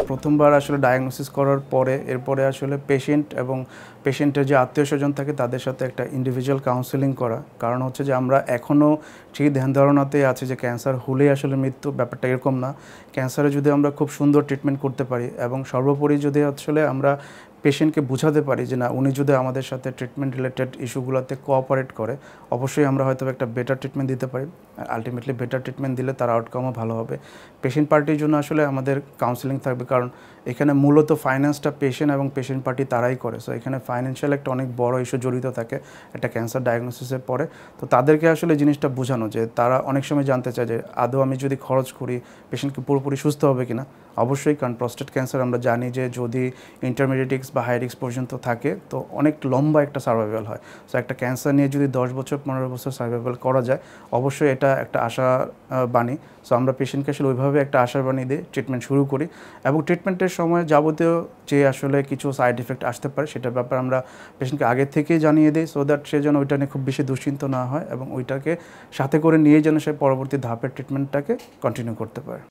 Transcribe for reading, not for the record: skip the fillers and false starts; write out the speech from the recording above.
প্রথমবার আসলে ডায়াগনোসিস করার পরে এরপরে আসলে পেশেন্ট এবং পেশেন্টের যে আত্মীয়স্বজন থাকে তাদের সাথে একটা ইন্ডিভিজুয়াল কাউন্সেলিং করা। কারণ হচ্ছে যে আমরা এখনও সেই ধ্যান ধারণাতেই আছি যে ক্যান্সার হলেই আসলে মৃত্যু, ব্যাপারটা এরকম না। ক্যান্সারে যদি আমরা খুব সুন্দর ট্রিটমেন্ট করতে পারি এবং সর্বোপরি যদি আসলে আমরা পেশেন্টকে বোঝাতে পারি যে না, উনি যদি আমাদের সাথে ট্রিটমেন্ট রিলেটেড ইস্যুগুলোতে কোঅপারেট করে অবশ্যই আমরা হয়তো একটা বেটার ট্রিটমেন্ট দিতে পারি। আলটিমেটলি বেটার ট্রিটমেন্ট দিলে তার আউটকামও ভালো হবে। পেশেন্ট পার্টির জন্য আসলে আমাদের কাউন্সেলিং থাকবে, কারণ এখানে মূলত ফাইন্যান্সটা পেশেন্ট এবং পেশেন্ট পার্টি তারাই করে। সো এখানে ফাইন্যান্সিয়াল একটা অনেক বড় ইস্যু জড়িত থাকে একটা ক্যান্সার ডায়াগনোসিসের পরে। তো তাদেরকে আসলে জিনিসটা বোঝানো যে তারা অনেক সময় জানতে চায় যে আদৌ আমি যদি খরচ করি পেশেন্টকে পুরোপুরি সুস্থ হবে কিনা। অবশ্যই, কারণ প্রস্টেট ক্যান্সার আমরা জানি যে যদি ইন্টারমিডিয়েট রিস্ক বা হাই রিস্ক পর্যন্ত থাকে তো অনেক লম্বা একটা সার্ভাইভাল হয়। সো একটা ক্যান্সার নিয়ে যদি 10 বছর 15 বছর সার্ভাইভাল করা যায় অবশ্যই এটা একটা আশা বাণী। সো আমরা পেশেন্টকে আসলে ওইভাবে একটা আশার বাণী দিয়ে ট্রিটমেন্ট শুরু করি এবং ট্রিটমেন্টের সময় যাবতীয় যে আসলে কিছু সাইড এফেক্ট আসতে পারে সেটার ব্যাপারে আমরা পেশেন্টকে আগে থেকেই জানিয়ে দিই, সো দ্যাট সে যেন ওইটা নিয়ে খুব বেশি দুশ্চিন্ত না হয় এবং ওইটাকে সাথে করে নিয়ে যেন সে পরবর্তী ধাপের ট্রিটমেন্টটাকে কন্টিনিউ করতে পারে।